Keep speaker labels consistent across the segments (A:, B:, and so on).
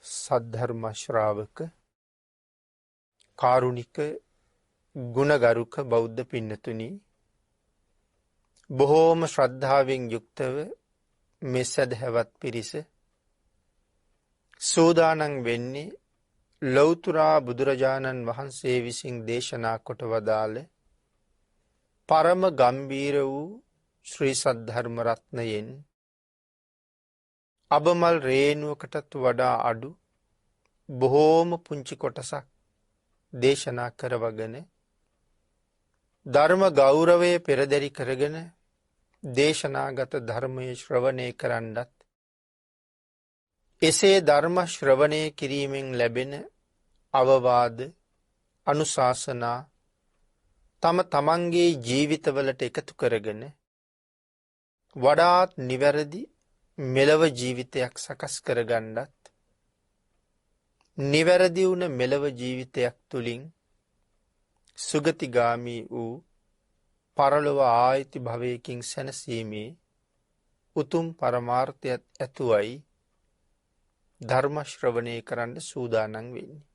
A: සද්ධර්ම ශ්‍රාවක කාරුණික ගුණගරුක බෞද්ධ පින්නතුනි, බොහෝම ශ්‍රද්ධාවෙන් යුක්තව මේ සදහැවත් පිරිස සූදානම් වෙන්නේ ලෞතුරා බුදුරජාණන් වහන්සේ විසින් දේශනා කොට වදාළ පරම ගම්බීර වූ ශ්‍රී සද්ධර්ම රත්නයෙන් අබමල් රේණුවකටත් වඩා අඩු බොහෝම පුංචි කොටසක් දේශනා කරවගෙන ධර්ම ගෞරවය පෙරදරි කරගෙන දේශනාගත ධර්මයේ ශ්‍රවණය කරන්නත්, එසේ ධර්ම ශ්‍රවණය කිරීමෙන් ලැබෙන අවවාද අනුශාසනා තම තමන්ගේ ජීවිතවලට එකතු කරගෙන වඩාත් නිවැරදි මෙලව ජීවිතයක් සකස් කරගන්නත්, නිවැරදි වුණ මෙලව ජීවිතයක් තුළින් සුගතිගාමී වූ පරලොව ආයිති භවයකින් සැනසීමේ උතුම් පරමාර්ථයත් ඇතුවයි ධර්ම ශ්‍රවණය කරන්න සූදානම් වෙන්නේ.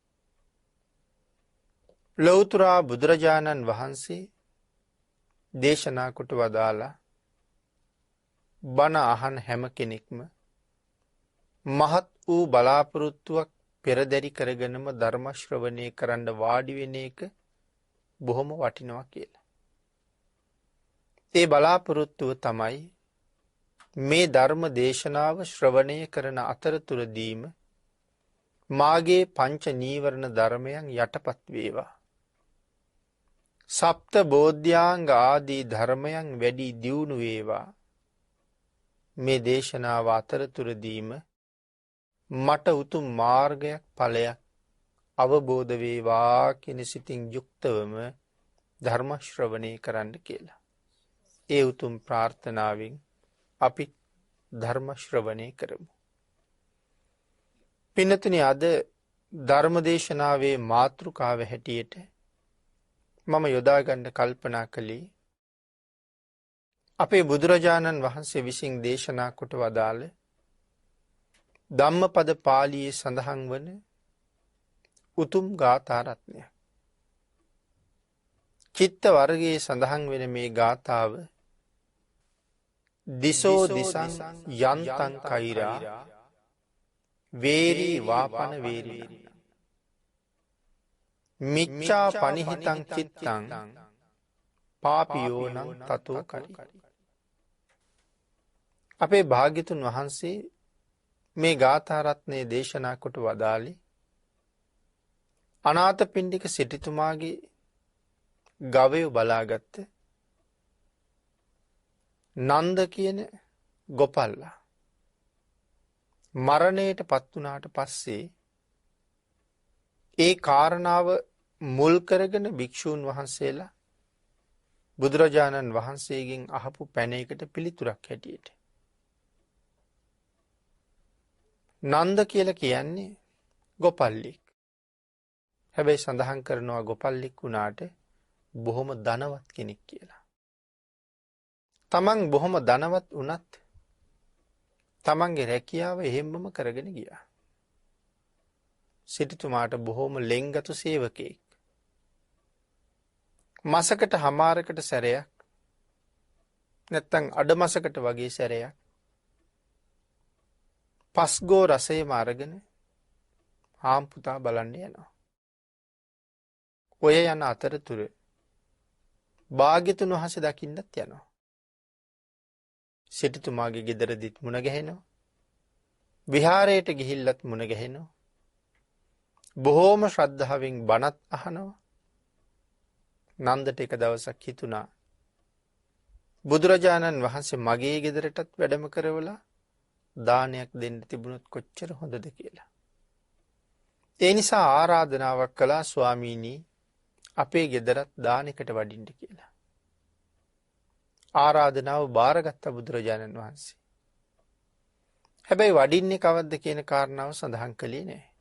A: ලෞතුරා බුදුරජාණන් වහන්සේ දේශනා කොට වදාලා බණ අහන හැම කෙනෙක්ම මහත් වූ බලාපොරොත්තුවක් පෙරදරි කරගෙනම ධර්ම ශ්‍රවණය කරන්න වාඩි වෙන එක බොහොම වටිනවා කියලා. ඒ බලාපොරොත්තුව තමයි මේ ධර්ම දේශනාව ශ්‍රවණය කරන අතරතුරදීම මාගේ පංච නීවරණ ධර්මයන් යටපත් වේවා. සප්ත බෝධ්‍යාංග ආදී ධර්මයන් වැඩි දියුණු වේවා. මේ දේශනාව අතරතුරදීම මට උතුම් මාර්ගයක් ඵලයක් අවබෝධ වේවා කියන සිතින් යුක්තවම ධර්ම ශ්‍රවණය කරන්න කියලා. ඒ උතුම් ප්‍රාර්ථනාවෙන් අපි ධර්ම ශ්‍රවණය කරමු. පින්නතුනි, අද ධර්ම දේශනාවේ මාතෘකාව හැටියට මම යොදා ගන්න කල්පනා කළේ අපේ බුදුරජාණන් වහන්සේ විසින් දේශනා කොට වදාළ ධම්මපද පාළියේ සඳහන් වන උතුම් ගාථා රත්නයක්. චිත්ත වර්ගයේ සඳහන් වෙන මේ ගාථාව දිසෝ දිසං යන්තං කෛරා වේරී වාපන වේරී මිච්ඡා පනිහිතං චිත්තං පාපියෝනං තතෝ කරි. අපේ භාග්‍යතුන් වහන්සේ මේ ගාථා රත්නය දේශනා කොට වදාළේ අනාථපිණ්ඩික සිටුතුමාගේ ගවයෝ බලාගත්ත නන්ද කියන ගොපල්ලා මරණයට පත් වුණාට පස්සේ ඒ කාරණාව මුල් කරගෙන භික්ෂූන් වහන්සේලා බුදුරජාණන් වහන්සේගෙන් අහපු පැනයකට පිළිතුරක් හැටියට නන්ද කියලා කියන්නේ ගොපල්ලෙක්. හැබැයි සඳහන් කරනවා ගොපල්ලෙක් වුණාට බොහොම ධනවත් කෙනෙක් කියලා. තමන් බොහොම ධනවත් වුණත් තමන්ගේ රැකියාව එහෙම්මම කරගෙන ගියා. සිටුතුමාට බොහොම ලෙන්ගතු සේවකයෙක්. මසකට හමාරකට සැරයක් නැත්තං අඩ මසකට වගේ සැරයක් පස්ගෝ රසයම අරගෙන හාම්පුතා බලන්න යනවා. ඔය යන අතරතුර භාග්‍යතුන් වහන්සේ දකින්නත් යනවා. සිටුතුමාගේ ගෙදරදිත් මුණ ගැහෙනවා. විහාරයට ගිහිල්ලත් මුණ ගැහෙනවා. බොහෝම ශ්‍රද්ධාවෙන් බණත් අහනවා. නන්දට එක දවසක් හිතුණා බුදුරජාණන් වහන්සේ මගේ ගෙදරටත් වැඩම කරවලා දානයක් දෙන්න තිබුණොත් කොච්චර හොඳද කියලා. ඒ නිසා ආරාධනාවක් කළා, ස්වාමීනී අපේ ගෙදරත් දානෙකට වඩින්න කියලා. ආරාධනාව බාරගත්ත බුදුරජාණන් වහන්සේ. හැබැයි වඩින්නේ කවද්ද කියන කාරණාව සඳහන් කළේ නැහැ.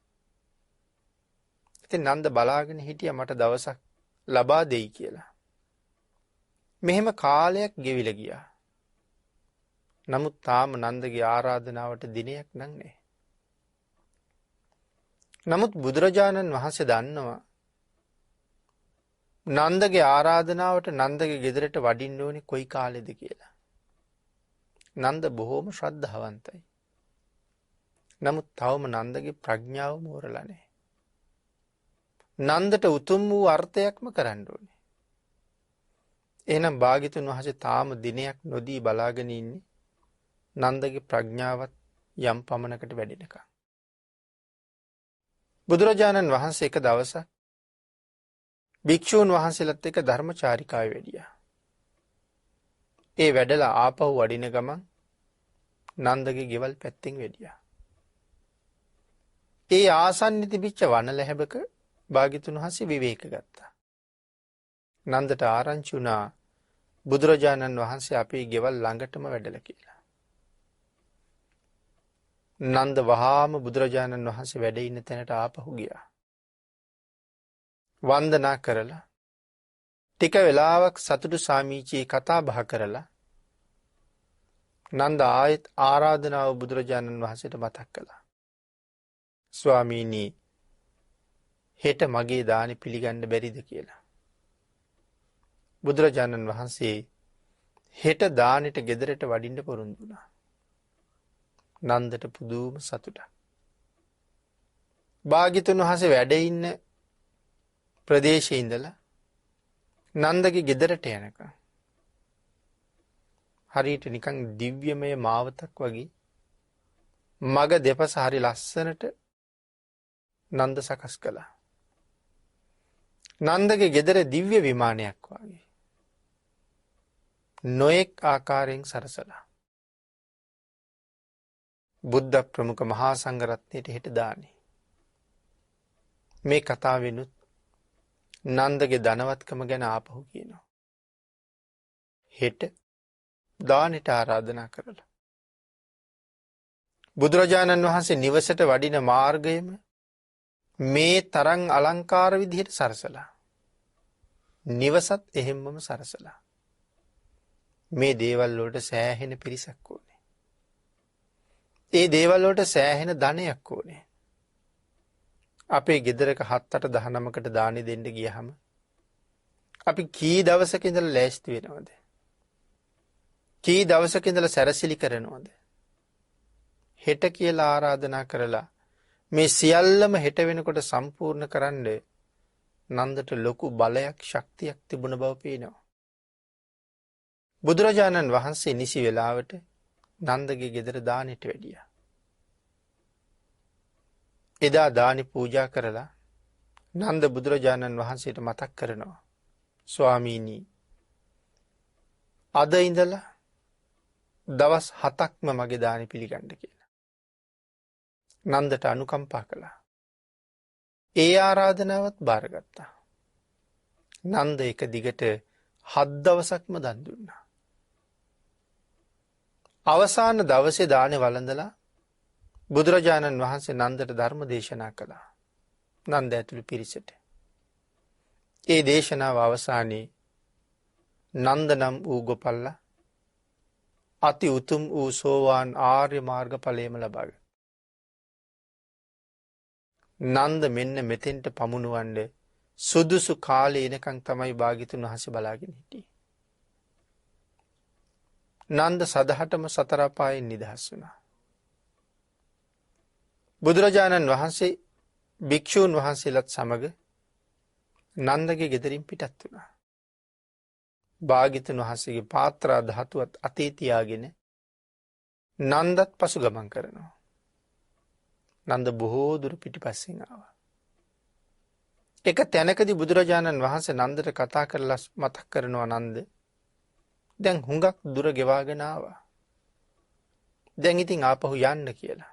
A: ඉතින් නන්ද බලාගෙන හිටියා මට දවසක් ලබා දෙයි කියලා. මෙහෙම කාලයක් ගෙවිලා ගියා. නමුත් තාම නන්දගේ ආරාධනාවට දිනයක් නම් නැහැ. නමුත් බුදුරජාණන් වහන්සේ දන්නවා නන්දගේ ආරාධනාවට නන්දගේ ගෙදරට වඩින්න ඕනේ කොයි කාලෙද කියලා. නන්ද බොහෝම ශ්‍රද්ධාවන්තයි. නමුත් තවම නන්දගේ ප්‍රඥාව මෝරලා නැහැ. නන්දට උතුම් වූ අර්ථයක්ම කරන්න ඕනේ. එහෙනම් භාග්‍යතුන් වහන්සේ තාම දිනයක් නොදී බලාගෙන ඉන්නේ නන්දගේ ප්‍රඥාවත් යම් පමණකට වැඩෙනකම්. බුදුරජාණන් වහන්සේ එක දවසක් භික්ෂූන් වහන්සේලාත් එක්ක ධර්මචාරිකාවේ වැඩියා. ඒ වැඩලා ආපහු වඩින ගමන් නන්දගේ ගෙවල් පැත්තෙන් වැඩියා. ඒ ආසන්නයේ තිබිච්ච වනලැහැබක භාග්‍යතුන් වහන්සේ විවේක ගත්තා. නන්දට ආරංචි වුණා බුදුරජාණන් වහන්සේ අපේ ගෙවල් ළඟටම වැඩලා කියලා. නන්ද වහාම බුදුරජාණන් වහන්සේ වැඩ ඉන්න තැනට ආපහු ගියා. වන්දනා කරලා ටික වෙලාවක් සතුටු සාමීචී කතා බහ කරලා නන්ද ආයෙත් ආරාධනාව බුදුරජාණන් වහන්සේට මතක් කළා. ස්වාමීනි හෙට මගේ දානි පිළිගන්න බැරිද කියලා. බුදුරජාණන් වහන්සේ හෙට දානෙට ගෙදරට වඩින්න පොරොන්දු වුණා. නන්දට පුදුම සතුටක්. භාග්‍යතුන් වහන්සේ වැඩ ඉන්න ප්‍රදේශයේ ඉඳලා නන්දගේ ගෙදරට යනකම් හරියට නිකන් දිව්‍යමය මාවතක් වගේ මග දෙපස හරි ලස්සනට නන්ද සකස් කළා. නන්දගේ ගෙදර දිව්‍ය විමානයක් වගේ නොයෙක් ආකාරයෙන් සරසලා බුද්ධ ප්‍රමුඛ මහා සංඝරත්නයට හෙට දානේ. මේ කතාවෙනුත් නන්දගේ ධනවත්කම ගැන ආපහු කියනවා. හෙට දානෙට ආරාධනා කරලා බුදුරජාණන් වහන්සේ නිවසට වඩින මාර්ගයම මේ තරම් අලංකාර විදිහට සරසලා නිවසත් එහෙම්මම සරසලා මේ දේවල් වලට සෑහෙන පිරිසක් ඕනේ. ඒ දේවල් වලට සෑහෙන ධනයක් ඕනේ. අපේ ගෙදරක 7-8-19කට දානි දෙන්න ගියහම අපි කී දවසක ඉඳලා ලෑස්ති වෙනවද? කී දවසක ඉඳලා සැරසිලි කරනවද? හෙට කියලා ආරාධනා කරලා මේ සියල්ලම හෙට වෙනකොට සම්පූර්ණ කරන්න නන්දට ලොකු බලයක් ශක්තියක් තිබුණ බව පේනවා. බුදුරජාණන් වහන්සේ නිසි වෙලාවට නන්දගේ ගෙදර දානෙට වැඩියා. එදා දානි පූජා කරලා නන්ද බුදුරජාණන් වහන්සේට මතක් කරනවා. ස්වාමීනි අද ඉඳලා දවස් 7ක්ම මගේ දානි පිළිගන්න කියලා. නන්දට අනුකම්පා කළා. ඒ ආරාධනාවත් බාරගත්තා. නන්ද එක දිගට 7 දවසක්ම දන් දුන්නා. අවසාන දවසේ දානේ වළඳලා බුදුරජාණන් වහන්සේ නන්දට ධර්ම දේශනා කළා. නන්ද ඇතුළු පිරිසට. ඒ දේශනාව අවසානයේ නන්ද නම් වූ ගොපල්ලා අති උතුම් වූ සෝවාන් ආර්ය මාර්ග ඵලයම ලබා ගත්තා. නන්ද මෙන්න මෙතෙන්ට පමුණුවන්න සුදුසු කාලේ එනකන් තමයි භාග්‍යතුන් වහන්සේ බලාගෙන හිටියේ. නන්ද සදහටම සතර අපායෙන් නිදහස් වුණා. බුදුරජාණන් වහන්සේ භික්ෂූන් වහන්සේලාත් සමග නන්දගේ ගෙදරින් පිටත් වුණා. භාග්‍යතුන් වහන්සේගේ පාත්‍රා ධාතුවත් අතේ තියාගෙන නන්දත් පසු ගමන් කරනවා. නන්ද බොහෝ දුර පිටිපස්සෙන් ආවා. එක තැනකදී බුදුරජාණන් වහන්සේ නන්දට කතා කරලා මතක් කරනවා නන්ද දැන් හුඟක් දුර ගෙවාගෙන ආවා. දැන් ඉතින් ආපහු යන්න කියලා.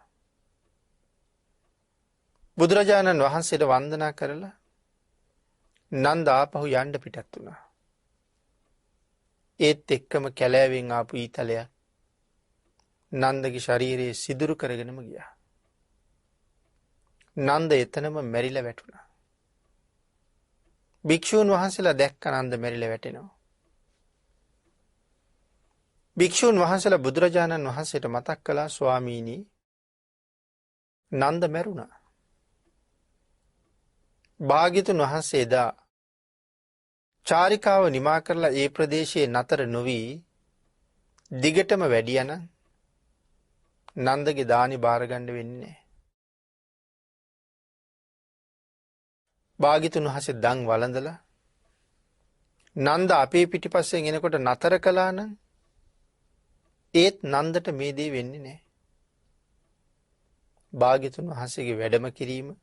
A: බුදුරජාණන් වහන්සේට වන්දනා කරලා නන්ද ආපහු යන්න පිටත් වුණා. ඒත් එක්කම කැලෑවෙන් ආපු ඊතලයක් නන්දගේ ශරීරයේ සිදුරු කරගෙනම ගියා. නන්ද එතනම මැරිලා වැටුණා. භික්ෂූන් වහන්සේලා දැක්ක නන්ද මැරිලා වැටෙනවා. භික්ෂූන් වහන්සේලා බුදුරජාණන් වහන්සේට මතක් කළා ස්වාමීනි නන්ද මැරුණා. භාග්‍යතුන් වහන්සේ එදා චාරිකාව නිමා කරලා ඒ ප්‍රදේශයේ නතර නොවි දිගටම වැඩියනම් නන්දගේ දානි බාරගන්න වෙන්නේ. භාග්‍යතුන් වහන්සේ දන් වළඳලා නන්ද අපේ පිටිපස්සෙන් එනකොට නතර කළා නම් ඒත් නන්දට මේ දේ වෙන්නේ නැහැ. භාග්‍යතුන් වහන්සේගේ වැඩම කිරීම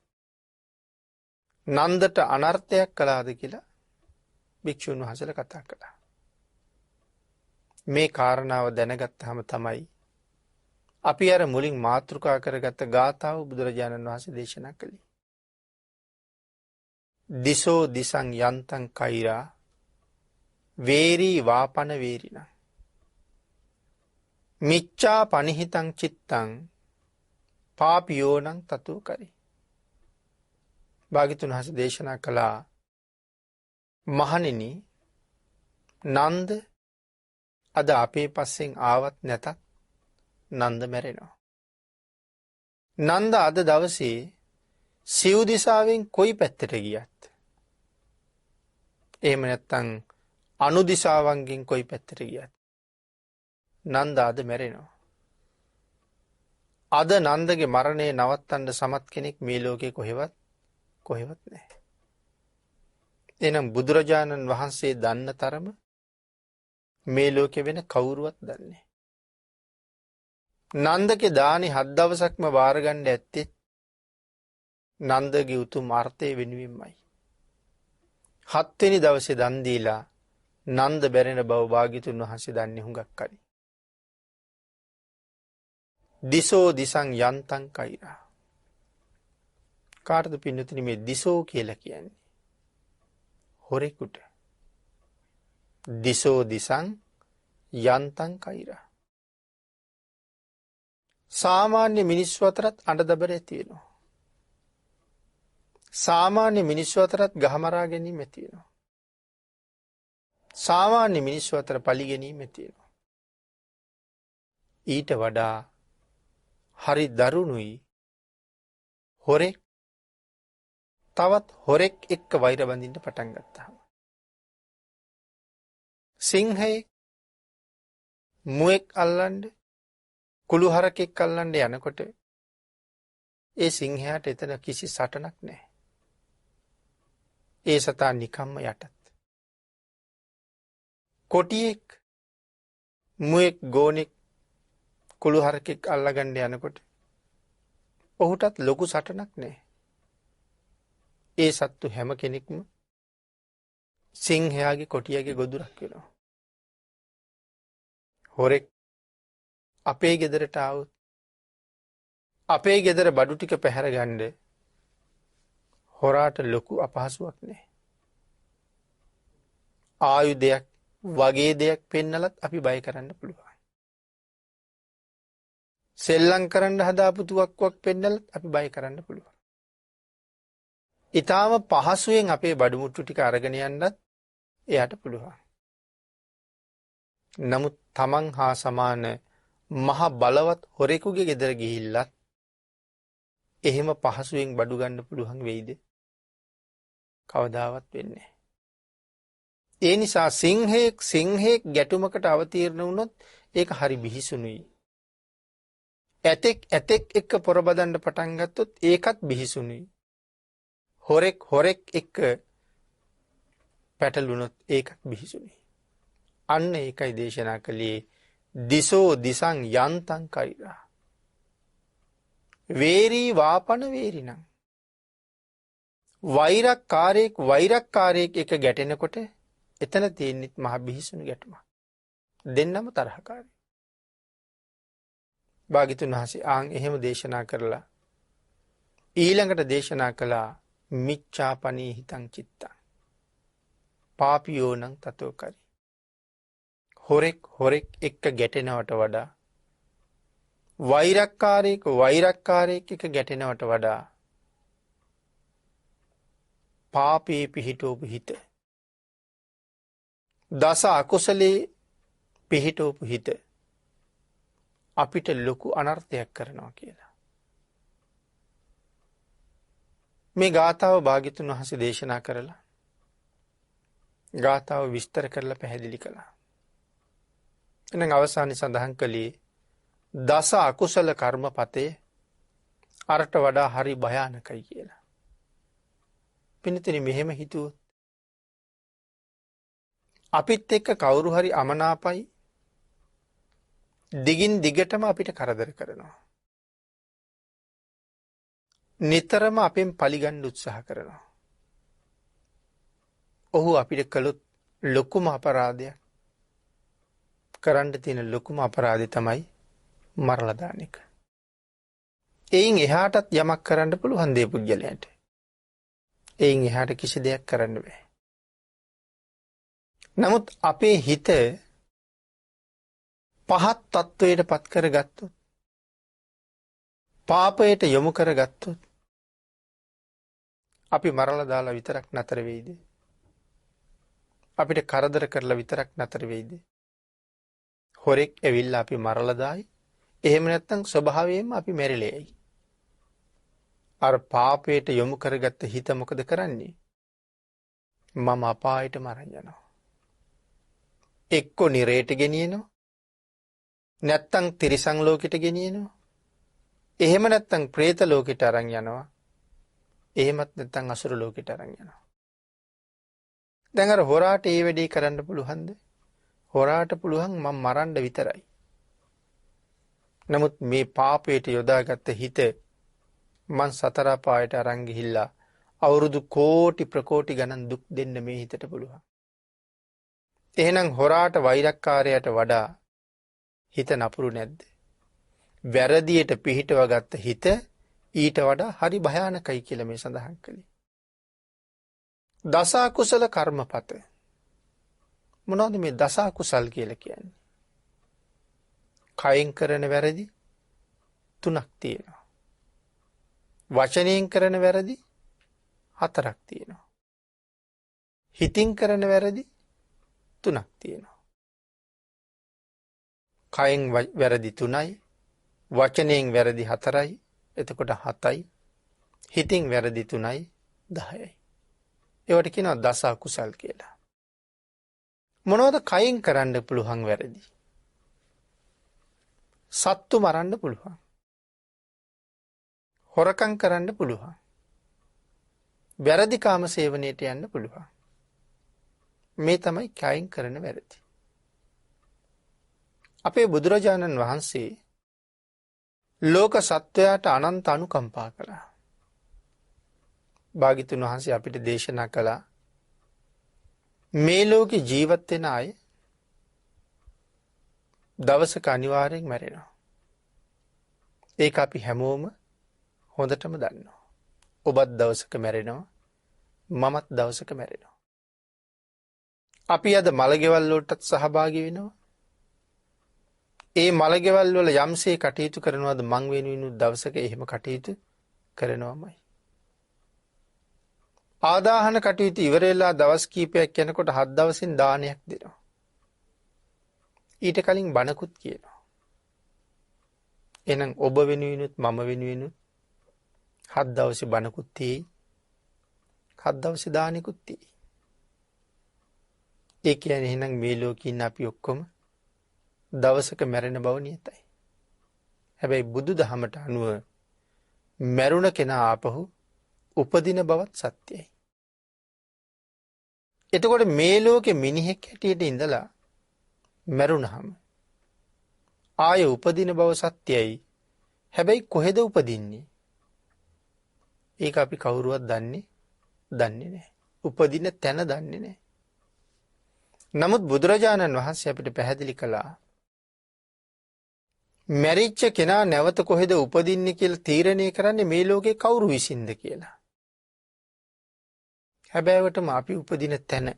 A: නන්දට අනර්ථයක් කළාද කියලා භික්ෂුන් වහන්සේලා කතා කළා. මේ කාරණාව දැනගත්තාම තමයි අපි අර මුලින් මාතෘකා කරගත්ත ගාථාව බුදුරජාණන් වහන්සේ දේශනා කළේ. දිසෝ දිසං යන්තං කෛරා වේරී වාපන වේරිණ මිච්ඡා පනිහිතං චිත්තං පාපියෝනං තතෝ කරි. භාග්‍යතුන් වහන්සේ දේශනා කළා මහණෙනි නන්ද අද අපේ පස්සෙන් ආවත් නැතත් නන්ද මැරෙනවා. නන්ද අද දවසේ සිව් දිසාවෙන් කොයි පැත්තට ගියත් එහෙම නැත්නම් අනු දිසාවන්ගෙන් කොයි පැත්තට ගියත් නන්ද අද මැරෙනවා. අද නන්දගේ මරණය නවත්තන්න සමත් කෙනෙක් මේ ලෝකේ කොහෙවත් නැහැ. එහෙනම් බුදුරජාණන් වහන්සේ දන්න තරම මේ ලෝකෙ වෙන කවුරුවත් දන්නේ. නන්දගේ දානි 7 දවසක්ම වාරගන්න ඇත්තේ නන්දගේ උතුම් අර්ථය වෙනුවෙන්මයි. 7 වෙනි දවසේ දන් දීලා නන්ද බැරෙන බව භාග්‍යතුන් වහන්සේ දන්නේ හුඟක් කලින්. දිසෝ දිසං යන්තං කෛරා. කාටද පින්නතුනි මේ දිසෝ කියලා කියන්නේ? හොරෙකුට. දිසෝ දිසං යන්තං කෛරා. සාමාන්‍ය මිනිස්සු අතරත් අඬ දබර ඇති වෙනවා. සාමාන්‍ය මිනිස්සු අතරත් ගහමරා ගැනීම ඇති වෙනවා. සාමාන්‍ය මිනිස්සු අතර පලි ගැනීම ඇති වෙනවා. ඊට වඩා හරි දරුණුයි හොරෙක් තවත් හොරෙක් එක්ක වෛර බඳින්න පටන් ගත්තාම. සිංහයෙක් මුවෙක් අල්ලන්න කුළු හරකෙක් අල්ලන්න යනකොට ඒ සිංහයාට එතන කිසි සටනක් නැහැ. ඒ සතා නිකම්ම යටත්. කොටියෙක් මුවෙක් ගෝනෙක් කුළු හරකෙක් අල්ලගන්න යනකොට ඔහුටත් ලොකු සටනක් නැහැ. ඒ සත්තු හැම කෙනෙක්ම සිංහයාගේ කොටියගේ ගොදුරක් වෙනවා. හොරෙක් අපේ ගෙදරට ආවොත් අපේ ගෙදර බඩු ටික පැහැර ගන්න හොරාට ලොකු අපහසුයක් නැහැ. ආයුධයක් වගේ දෙයක් පෙන්නලත් අපි බය කරන්න පුළුවන්. සෙල්ලම් කරන්න හදාපු තුවක්කුවක් පෙන්නලත් අපි බය කරන්න පුළුවන්. ඊටාම පහසුවෙන් අපේ බඩු මුට්ටු ටික අරගෙන යන්නත් එයාට පුළුවන්. නමුත් තමන් හා සමාන මහ බලවත් හොරෙකුගේ ගෙදර ගිහිල්ලත් එහෙම පහසුවෙන් බඩු ගන්න පුළුවන් වෙයිද? කවදාවත් වෙන්නේ නැහැ. ඒ නිසා සිංහෙක් ගැටුමකට අවතීර්ණ වුණොත් ඒක හරි බිහිසුණුයි. ඇතෙක් එක්ක පොරබදන්න පටන් ගත්තොත් ඒකත් බිහිසුණුයි. හොරෙක් එක්ක පැටලුණොත් ඒකත් බිහිසුණුයි. අන්න ඒකයි දේශනා කළේ දිසෝ දිසං යන්තං කෛරා වේරී වාපන වේරිණං. වෛරක්කාරයෙක් එක ගැටෙනකොට එතන තියෙන්නේ මහ බිහිසුණු ගැටුමක්. දෙන්නම තරහකාරයි. භාග්‍යතුන් වහන්සේ එහෙම දේශනා කරලා ඊළඟට දේශනා කළා මිච්ඡාපනී හිතං චිත්තං පාපියෝනං තතෝ කරි. හොරෙක් එක්ක ගැටෙනවට වඩා වෛරක්කාරයෙක් එක ගැටෙනවට වඩා පාපේ පිහිටෝපු හිත දස අකුසලේ පිහිටෝපු හිත අපිට ලොකු අනර්ථයක් කරනවා කියලා. මේ ගාථාව භාග්‍යතුන් වහන්සේ දේශනා කරලා ගාථාව විස්තර කරලා පැහැදිලි කළා. එහෙනම් අවසානයේ සඳහන් කළේ දස අකුසල කර්මපතේ අරට වඩා හරි භයානකයි කියලා. පින්තුනි මෙහෙම හිතුවොත් අපිත් එක්ක කවුරු හරි අමනාපයි දිගින් දිගටම අපිට කරදර කරනවා. නිතරම අපෙන් පලිගන්න උත්සාහ කරනවා. ඔහු අපිට කළොත් ලොකුම අපරාධයක් කරන්න තියෙන ලොකුම අපරාධය තමයි මරලා දාන එක. එයින් එහාටත් යමක් කරන්න පුළුවන් දේ පුද්ගලයන්ට. එයින් එහාට කිසි දෙයක් කරන්න බෑ. නමුත් අපේ හිත පහත් තත්වයට පත් කරගත්තොත් පාපයට යොමු කරගත්තොත් අපි මරලා දාලා විතරක් නතර වෙයිද? අපිට කරදර කරලා විතරක් නතර වෙයිද? හොරෙක් ඇවිල්ලා අපි මරලා දායි. එහෙම නැත්නම් ස්වභාවයෙන්ම අපි මැරිලා යයි. අර පාපයට යොමු කරගත්ත හිත මොකද කරන්නේ? මම අපායට මරන් යනවා. එක්ක නිරේට ගෙනියනවා. නැත්තම් තිරිසන් ලෝකෙට ගෙනියනවා. එහෙම නැත්තම් പ്രേත ලෝකෙට අරන් යනවා. එහෙමත් නැත්තම් අසුර ලෝකෙට අරන් යනවා. දැන් අර හොරාට ඒ වැඩේ කරන්න පුළුවන්ද? හොරාට පුළුවන් මම මරන්න විතරයි. නමුත් මේ පාපයට යොදාගත්ත හිත මං සතර පායට අරන් ගිහිල්ලා අවුරුදු කෝටි ප්‍රකෝටි ගණන් දුක් දෙන්න මේ හිතට පුළුවන්. එහෙනම් හොරාට වෛරක්කාරයට වඩා හිත නපුරු නැද්ද? වැරදියට පිහිටව ගත්ත හිත ඊට වඩා හරි භයානකයි කියලා මේ සඳහන් කළේ. දස අකුසල කර්මපත. මොනවද මේ දස අකුසල් කියලා කියන්නේ? කයෙන් කරන වැරදි තුනක් තියෙනවා. වචනයෙන් කරන වැරදි හතරක් තියෙනවා. හිතින් කරන වැරදි තුනක් තියෙනවා. කයෙන් වැරදි 3යි, වචනයෙන් වැරදි 4යි, එතකොට 7යි, හිතින් වැරදි 3යි 10යි. ඒවට කියනවා දස අකුසල් කියලා. මොනවද කයෙන් කරන්න පුළුවන් වැරදි? සත්තු මරන්න පුළුවන්. හොරකම් කරන්න පුළුවන්. වැරදි කාම සේවනයට යන්න පුළුවන්. මේ තමයි කයින් කරන වැරදි. අපේ බුදුරජාණන් වහන්සේ ලෝක සත්වයාට අනන්ත අනුකම්පා කළා. භාග්‍යතුන් වහන්සේ අපිට දේශනා කළා මේ ලෝකේ ජීවත් වෙන අය දවසක අනිවාර්යෙන් මැරෙනවා. ඒක අපි හැමෝම හොඳටම දන්නවා. ඔබත් දවසක මැරෙනවා. මමත් දවසක මැරෙනවා. අපි අද මලගෙවල් වලටත් සහභාගී වෙනවා. ඒ මලගෙවල් වල යම්සේ කටයුතු කරනවද මං වෙනුවෙන් දවසක එහෙම කටයුතු කරනවමයි. ආදාහන කටයුතු ඉවර වෙලා දවස් කීපයක් යනකොට 7 දවසින් දානයක් දෙනවා. ඊට කලින් බණකුත් කියනවා. එහෙනම් ඔබ වෙනුවෙනුත් මම වෙනුවෙනුත් 7 දවසේ බණකුත් තියෙයි. 7 දවසේ දානෙකුත් තියෙයි. ඒ කියන්නේ එහෙනම් මේ ලෝකේ ඉන්න අපි ඔක්කොම දවසක මැරෙන බව නියතයි. හැබැයි බුදුදහමට අනුව මැරුණ කෙනා ආපහු උපදින බවත් සත්‍යයි. එතකොට මේ ලෝකෙ මිනිහෙක් හැටියට ඉඳලා මැරුණහම ආය උපදින බව සත්‍යයි. හැබැයි කොහෙද උපදින්නේ? ඒක අපි කවුරුවත් දන්නේ නැහැ. උපදින තැන දන්නේ නැහැ. නමුත් බුදුරජාණන් වහන්සේ අපිට පැහැදිලි කළා මැරිච්ච කෙනා නැවත කොහෙද උපදින්නේ කියලා තීරණය කරන්නේ මේ ලෝකේ කවුරු විසින්ද කියලා. හැබැයිවටම අපි උපදින තැන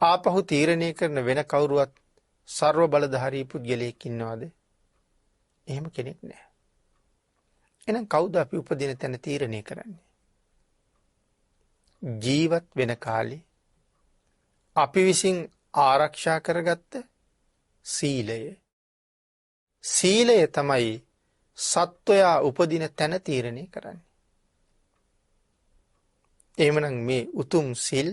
A: ආපහු තීරණය කරන වෙන කවුරුවත් ਸਰව බලධාරී පුද්ගලයෙක් ඉන්නවද? එහෙම කෙනෙක් නැහැ. එහෙනම් කවුද අපි උපදින තැන තීරණය කරන්නේ? ජීවත් වෙන කාලේ අපි විසින් ආරක්ෂා කරගත්ත සීලය. සීලය තමයි සත්වයා උපදින තැන තීරණය කරන්නේ. එහෙමනම් මේ උතුම් සිල්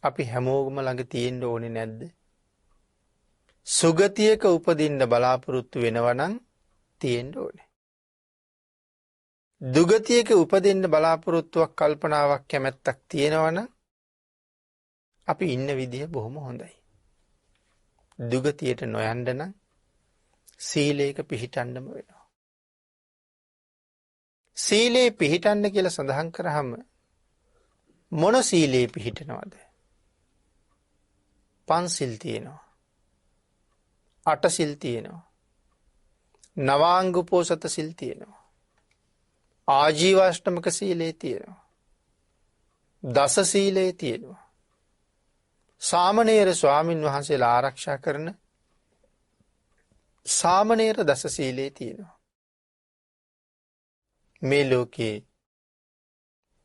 A: අපි හැමෝගම ළඟ තියෙන්න ඕනේ නැද්ද? සුගතියක උපදින්න බලාපොරොත්තු වෙනවා නම් තියෙන්න ඕනේ. දුගතියක උපදින්න බලාපොරොත්තුවක් කල්පනාවක් කැමැත්තක් තියෙනවා නම් අපි ඉන්න විදිය බොහොම හොඳයි. දුගතියට නොයන්න නම් සීලයක පිහිටන්නම වෙනවා. සීලේ පිහිටන්න කියලා සඳහන් කරාම මොන සීලේ පිහිටනවද? පන්සිල් තියෙනවා. අටසිල් තියෙනවා. නවාංග උපෝසත සිල් තියෙනවා. ආජීවාෂ්ටමක සීලේ තියෙනවා. දස සීලේ තියෙනවා. සාමණේර ස්වාමින් වහන්සේලා ආරක්ෂා කරන සාමණේර දස සීලේ තියෙනවා. මේ ලෝකයේ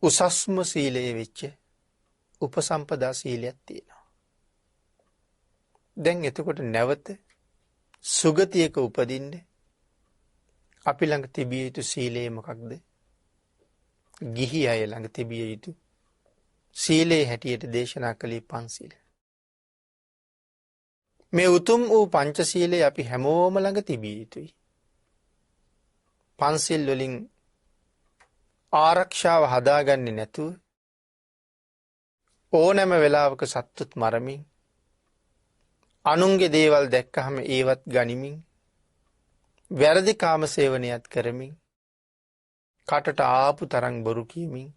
A: උසස්ම සීලයේ වෙච්ච උපසම්පදා සීලයක් තියෙනවා. දැන් එතකොට නැවත සුගතියක උපදින්න අපි ළඟ තිබිය යුතු සීලය මොකක්ද? ගිහි අය ළඟ තිබිය යුතු සීලේ හැටියට දේශනා කළේ පන්සිල්. මේ උතුම් වූ පංචශීලය අපි හැමෝම ළඟ තිබිය යුතුයි. පන්සිල් වලින් ආරක්ෂාව හදාගන්නේ නැතුව ඕනෑම වෙලාවක සත්තුත් මරමින් අනුන්ගේ දේවල් දැක්කහම ඒවත් ගනිමින් වැරදි කාම සේවනයත් කරමින් කටට ආපු තරම් බොරු කියමින්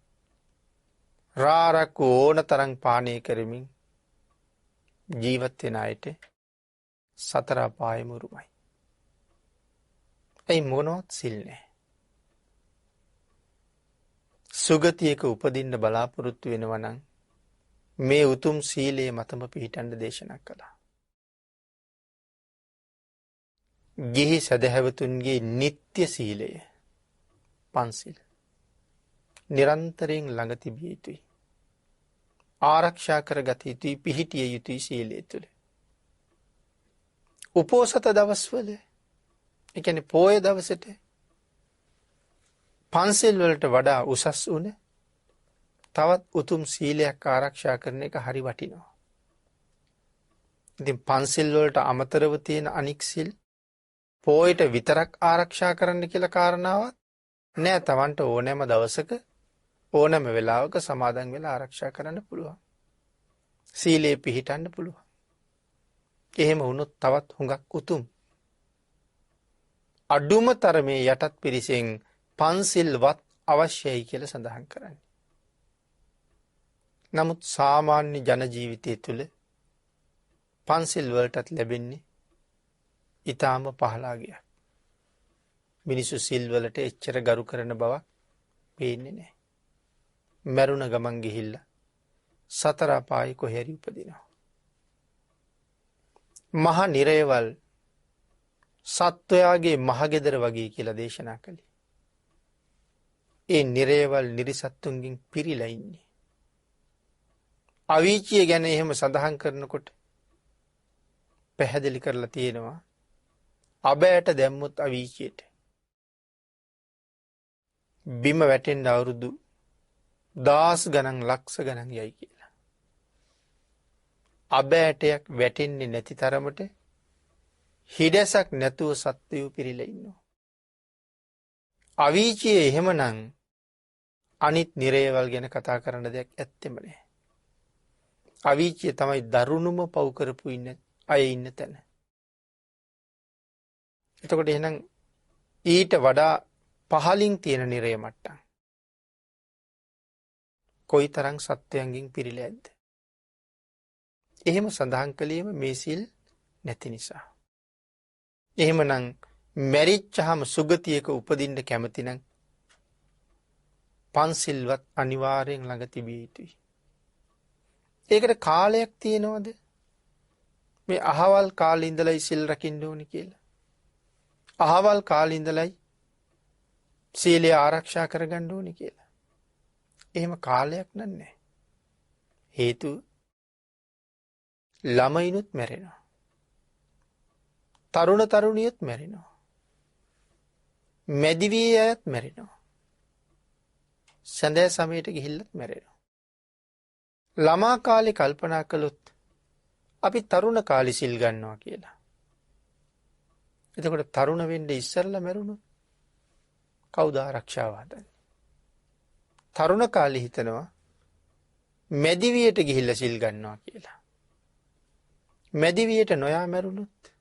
A: රාරක් ඕන තරම් පානය කරමින් ජීවත් වෙන අයට සතර අපායෙම උරුමයි. ඒ මොනවත් සිල් නැහැ. සුගතියක උපදින්න බලාපොරොත්තු වෙනවා නම් මේ උතුම් සීලයේ මතම පිහිටන්න දේශනා කළා. ගිහි සදහැවතුන්ගේ නිත්‍ය සීලය පන්සිල් නිරන්තරයෙන් ළඟ තිබිය යුතුයි. ආරක්ෂා කරගත යුතුයි, පිහිටිය යුතුයි සීලය තුළ. උපෝසත දවස්වල, ඒ කියන්නේ පොය දවසට පන්සිල් වලට වඩා උසස් වුණ තවත් උතුම් සීලයක් ආරක්ෂා කරන එක හරි වටිනවා. ඉතින් පන්සිල් වලට අමතරව තියෙන අනික් සිල් පොයට විතරක් ආරක්ෂා කරන්න කියලා කාරණාවක් නෑ. Tamanට ඕනෑම දවසක ඕනෑම වෙලාවක සමාදන් වෙලා ආරක්ෂා කරන්න පුළුවන්. සීලේ පිහිටන්න පුළුවන්. එහෙම වුණොත් තවත් හුඟක් උතුම්. අඩුම තරමේ යටත් පිරිසෙන් පන්සිල්වත් අවශ්‍යයි කියලා සඳහන් කරන්නේ. නමුත් සාමාන්‍ය ජන ජීවිතය තුළ පන්සිල් වලටත් ලැබෙන්නේ ඊටාම පහළාගයක්. මිනිස්සු සිල් වලට එච්චර ගරු කරන බවක් පේන්නේ නැහැ. මරුණ ගමන් ගිහිල්ලා සතර අපායේ කොහේ හරි උපදිනවා. මහ නිරයවල් සත්වයාගේ මහගෙදර වගේ කියලා දේශනා කළේ. ඒ නිරයවල් නිරිසත්තුන්ගෙන් පිරීලා ඉන්නේ. අවීචිය ගැන එහෙම සඳහන් කරනකොට පැහැදිලි කරලා තියෙනවා අබෑට දැම්මොත් අවීචියට බිම වැටෙන්න අවුරුදු 10 ගණන් ලක්ෂ ගණන් යයි කියලා. අබෑටයක් වැටෙන්නේ නැති තරමට හිඩැසක් නැතුව සත්වයෝ පිරීලා ඉන්නවා. අවීචිය එහෙමනම් අනිත් නිරයවල් ගැන කතා කරන්න දෙයක් ඇත්තෙම නැහැ. අවීචිය තමයි දරුණුම පව් කරපු ඉන්න අය ඉන්න තැන. එතකොට එහෙනම් ඊට වඩා පහලින් තියෙන නිරය මට්ටම් කොයිතරම් සත්වයන්ගෙන් පිරීලා ඇද්ද? එහෙම සඳහන් කළේම මේ සිල් නැති නිසා. එහෙමනම් මැරිච්චාම සුගතියක උපදින්න කැමති නම් පන්සිල්වත් අනිවාර්යෙන් ළඟ තිබිය යුතුයි. ඒකට කාලයක් තියෙනවද? මේ අහවල් කාලේ ඉඳලා සිල් රකින්න ඕනේ කියලා. අහවල් කාලේ ඉඳලා සීලය ආරක්ෂා කරගන්න ඕනේ කියලා. එහෙම කාලයක් නෑ. හේතුව ළමයිනුත් මැරෙනවා. තරුණ තරුණියත් මැරෙනවා. මැදිවී අයත් මැරෙනවා. සැඳෑ සමයට ගිහිල්ලත් මැරෙනවා. ළමා කාලේ කල්පනා කළොත් අපි තරුණ කාලේ සිල් ගන්නවා කියලා. එතකොට තරුණ වෙන්න ඉස්සරලා මැරුණොත් කවුද ආරක්ෂාව හදන්නේ? තරුණ කාලේ හිතනවා මැදිවියට ගිහිල්ලා සිල් ගන්නවා කියලා. මැදිවියට නොයා මැරුණොත්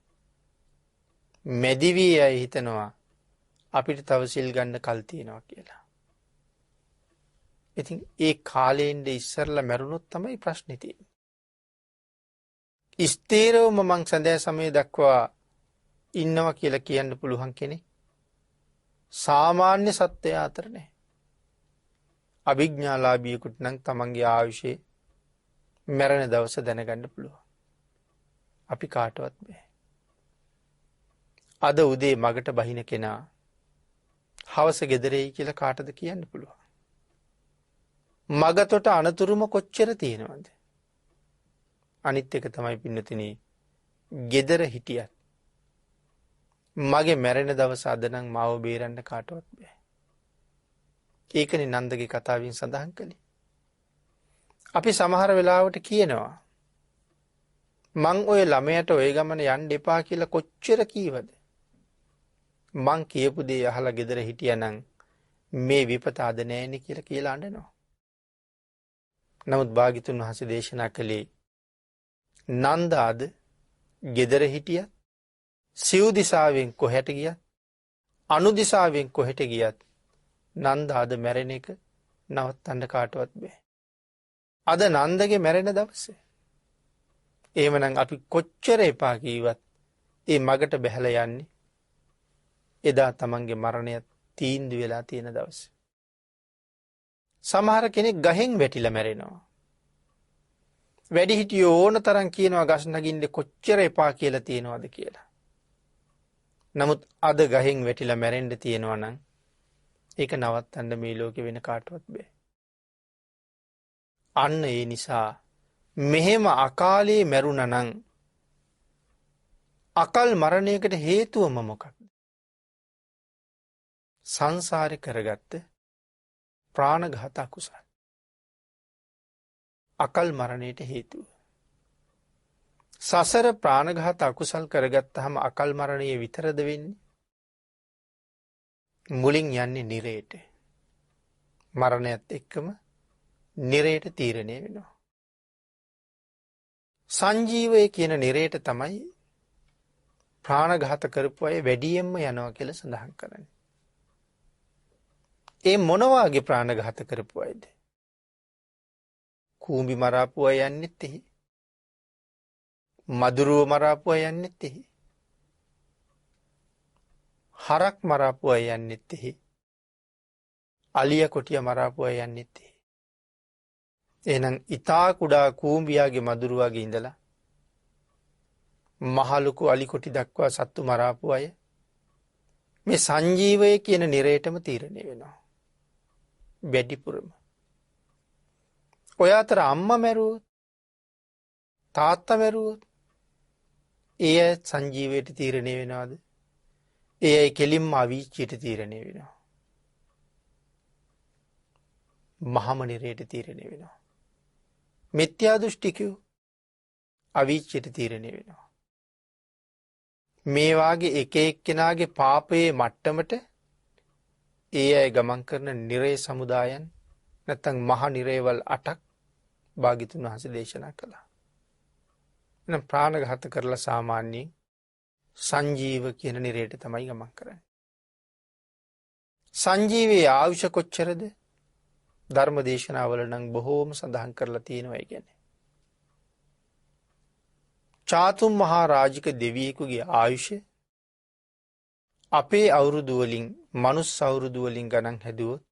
A: මැදිවිය අය හිතනවා අපිට තව සිල් ගන්න කල් තියෙනවා කියලා. ඉතින් ඒ කාලෙින්ද ඉස්සරලා මැරුණොත් තමයි ප්‍රශ්නේ තියෙන්නේ. ස්ථීරවම මං සඳෑ සමය දක්වා ඉන්නවා කියලා කියන්න පුළුවන් කෙනෙක් සාමාන්‍ය සත්වයා අතර නැහැ. අභිඥාලාභියෙකුට නම් තමන්ගේ ආයුෂේ මැරෙන දවස දැනගන්න පුළුවන්. අපි කාටවත් බෑ. අද උදේ මගට බහින කෙනා හවස ගෙදරෙයි කියලා කාටද කියන්න පුළුවන්. මගතොට අනතුරුම කොච්චර තියෙනවද? අනිත් එක තමයි පින්නතිනේ ගෙදර හිටියත් මගේ මැරෙන දවස අද නම් මාව බේරන්න කාටවත් බෑ. ඒකනේ නන්දගේ කතාවෙන් සඳහන් කළේ. අපි සමහර වෙලාවට කියනවා මං ඔය ළමයට ඔය ගමන යන්න එපා කියලා කොච්චර කීවද? මං කියපු දේ අහලා ගෙදර හිටියානම් මේ විපත අද නෑනේ කියලා අඬනවා. නමුත් භාග්‍යතුන් වහන්සේ දේශනා කළේ නන්ද අද ගෙදර හිටියත් සිව් දිසාවෙන් කොහෙට ගියත් අනු දිසාවෙන් කොහෙට ගියත් නන්ද අද මැරෙන එක නවත්තන්න කාටවත් බෑ. අද නන්දගේ මැරෙන දවසේ. එහෙමනම් අපි කොච්චර එපා කීවත් ඒ මගට බැහැලා යන්නේ එදා තමන්ගේ මරණය තීන්දුව වෙලා තියෙන දවසේ. සමහර කෙනෙක් ගහෙන් වැටිලා මැරෙනවා. වැඩිහිටියෝ ඕන තරම් කියනවා ගස් නගින්න කොච්චර එපා කියලා තියෙනවද කියලා. නමුත් අද ගහෙන් වැටිලා මැරෙන්න තියෙනවා නම් ඒක නවත්තන්න මේ ලෝකෙ වෙන කාටවත් බෑ. අන්න ඒ නිසා මෙහෙම අකාලේ මැරුණා නම් අකල් මරණයකට හේතුවම මොකක්ද? සංසාරේ කරගත්ත ප්‍රාණඝාත අකුසල. අකල් මරණයට හේතුව. සසර ප්‍රාණඝාත අකුසල් කරගත්තාම අකල් මරණය විතරද වෙන්නේ? මුලින් යන්නේ නිරේට. මරණයත් එක්කම නිරේට තීරණය වෙනවා. සංජීවය කියන නිරේට තමයි ප්‍රාණඝාත කරපු අය වැඩියෙන්ම යනවා කියලා සඳහන් කරන්නේ. ඒ මොන වාගේ ප්‍රාණඝාත කරපු අයද? කූඹි මරාපු අය යන්නෙත් එහි. මදුරුව මරාපු අය යන්නෙත් එහි. හරක් මරාපු අය යන්නෙත් එහි. අලිය කොටිය මරාපු අය යන්නෙත් එහි. එහෙනම් ඊතා කුඩා කූඹියාගේ මදුරුවාගේ ඉඳලා මහලුකු අලි කොටි දක්වා සත්තු මරාපු අය මේ සංජීවය කියන නිරේටම තීරණය වෙනවා. වැඩිපුරම. ඔය අතර අම්මා මැරුවොත් තාත්තා මැරුවොත් ඒ අය සංජීවයට තීරණය වෙනවද? ඒ අය කෙලින්ම අවීචයට තීරණය වෙනවා. මහම නිරේට තීරණය වෙනවා. මිත්‍යා දෘෂ්ටිකයෝ අවීචයට තීරණය වෙනවා. මේ වාගේ එක එක්කෙනාගේ පාපයේ මට්ටමට ඒ අය ගමන් කරන නිරේ සමුදායන් නැත්නම් මහ නිරේවල් 8ක් භාග්‍යතුන් වහන්සේ දේශනා කළා. එනම් ප්‍රාණඝාත කරලා සාමාන්‍යයෙන් සංජීව කියන නිරේට තමයි ගමන් කරන්නේ. සංජීවයේ ආයුෂ කොච්චරද? ධර්ම දේශනාවල නම් බොහෝම සඳහන් කරලා තියෙනවා ඒ කියන්නේ. චාතුම් මහා රාජික දෙවියෙකුගේ ආයුෂ අපේ අවුරුදු වලින් මනුස්ස අවුරුදු වලින් ගණන් හැදුවොත්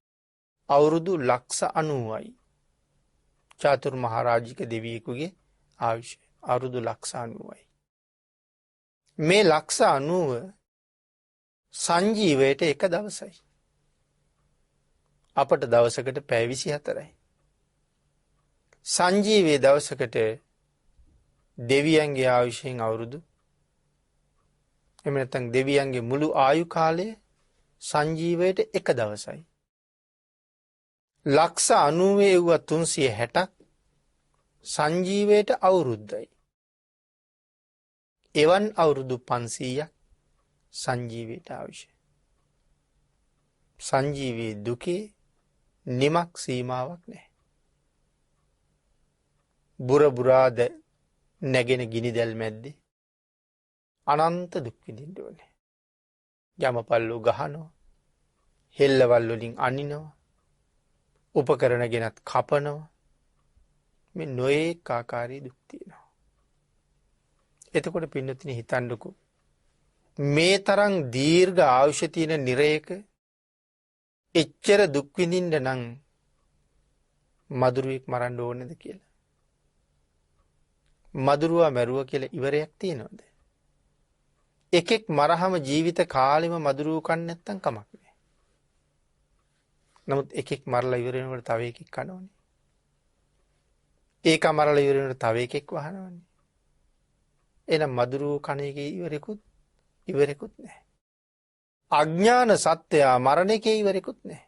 A: අවුරුදු 90යි. චාතුර් මහා රාජික දෙවියෙකුගේ ආයුෂ අවුරුදු 90යි. මේ 90 සංජීවයට එක දවසයි. අපට දවසකට පැය 24යි. සංජීවයේ දවසකට දෙවියන්ගේ ආයුෂයෙන් අවුරුදු එහෙම නැත්නම් දෙවියන්ගේ මුළු ආයු කාලය සංජීවයට එක දවසයි. ලක්ෂ 90,360ක් සංජීවයට අවුරුද්දයි. එවන් අවුරුදු 500ක් සංජීවයට අවශ්‍යයි. සංජීවී දුකේ නිමක් සීමාවක් නැහැ. බුර බුරාද නැගෙන ගිනි දැල් මැද්දේ අනන්ත දුක් විඳින්න ඕනේ. යමපල්ලු ගහනවා, හෙල්ලවල් වලින් අනිනවා, උපකරණ ගෙනත් කපනවා. මේ නොයෙක් ආකාරී දුක් තියෙනවා. එතකොට පින්නතුනි හිතන්නකෝ මේ තරම් දීර්ඝ ආයුෂ තියෙන නිරයක එච්චර දුක් විඳින්න නම් මදුරුවෙක් මරන්න ඕනේද කියලා. මදුරුවා මැරුවා කියලා ඉවරයක් තියනවද? එකෙක් මරහම ජීවිත කාලෙම මදුරුව කන්නේ නැත්තම් කමක් නෑ. නමුත් එකෙක් මරලා ඉවර වෙනකොට තව එකෙක් කනවනේ. ඒක මරලා ඉවර වෙනකොට තව එකෙක් වහනවනේ. එහෙනම් මදුරුව කණ එකේ ඉවරෙකුත් නෑ. අඥාන සත්‍යය මරණ එකේ ඉවරෙකුත් නෑ.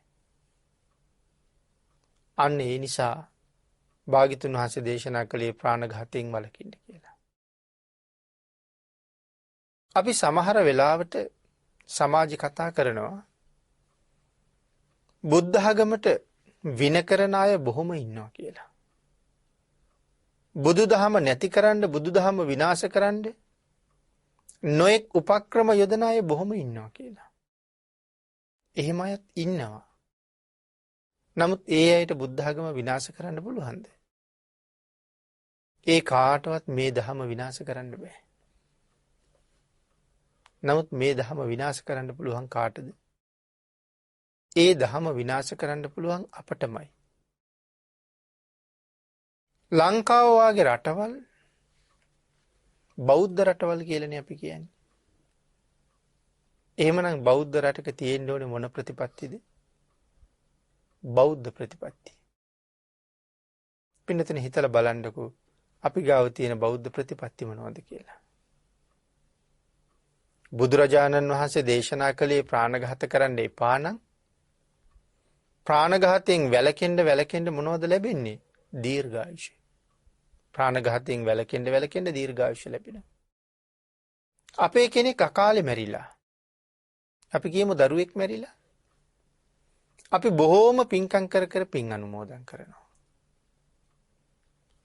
A: අන්න ඒ නිසා භාග්‍යතුන් වහන්සේ දේශනා කළේ ප්‍රාණඝාතයෙන් වළකින්න කියලා. අපි සමහර වෙලාවට සමාජ කතා කරනවා බුද්ධ ආගමට වින කරන අය බොහොම ඉන්නවා කියලා. බුදුදහම නැති කරන්න, බුදුදහම විනාශ කරන්න නොඑක් උපක්‍රම යොදන අය බොහොම ඉන්නවා කියලා. එහෙම අයත් ඉන්නවා. නමුත් ඒ අයට බුද්ධ ආගම විනාශ කරන්න පුළුවන්ද? ඒ කාටවත් මේ දහම විනාශ කරන්න බෑ. නමුත් මේ දහම විනාශ කරන්න පුළුවන් කාටද? ඒ දහම විනාශ කරන්න පුළුවන් අපටමයි. ලංකාව වගේ රටවල් බෞද්ධ රටවල් කියලානේ අපි කියන්නේ. එහෙමනම් බෞද්ධ රටක තියෙන්න ඕනේ මොන ප්‍රතිපත්තියද? බෞද්ධ ප්‍රතිපත්තිය. පින්නතන හිතලා බලන්නකෝ අපි ගාව තියෙන බෞද්ධ ප්‍රතිපත්ති මොනවද කියලා. බුදුරජාණන් වහන්සේ දේශනා කළේ ප්‍රාණඝාත කරන්න එපා නම් ප්‍රාණඝාතයෙන් වැළකෙන්න මොනවද ලැබෙන්නේ? දීර්ඝායුෂ. ප්‍රාණඝාතයෙන් වැළකෙන්න දීර්ඝායුෂ ලැබෙනවා. අපේ කෙනෙක් අකාලේ මැරිලා. අපි කියමු දරුවෙක් මැරිලා. අපි බොහෝම පින්කම් කර පින් අනුමෝදන් කරනවා.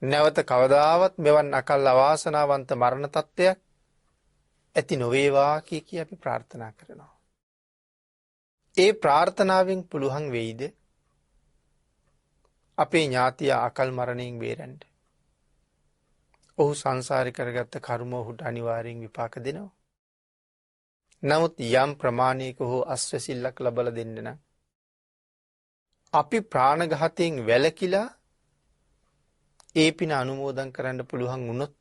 A: නැවත කවදාවත් මෙවන් අකල් අවාසනාවන්ත මරණ තත්ත්වයක් ඇති නොවේවා කිය අපි ප්‍රාර්ථනා කරනවා. ඒ ප්‍රාර්ථනාවෙන් පුළුවන් වෙයිද අපේ ඥාතියා අකල් මරණයෙන් බේරෙන්න? ඔහු සංසාරේ කරගත්ත කර්ම ඔහුට අනිවාර්යෙන් විපාක දෙනවා. නමුත් යම් ප්‍රමාණයක හෝ අස්වැසිල්ලක් ලබලා දෙන්න නම් අපි ප්‍රාණඝාතයෙන් වැළකීලා ඒ පින අනුමෝදන් කරන්න පුළුවන් වුණොත්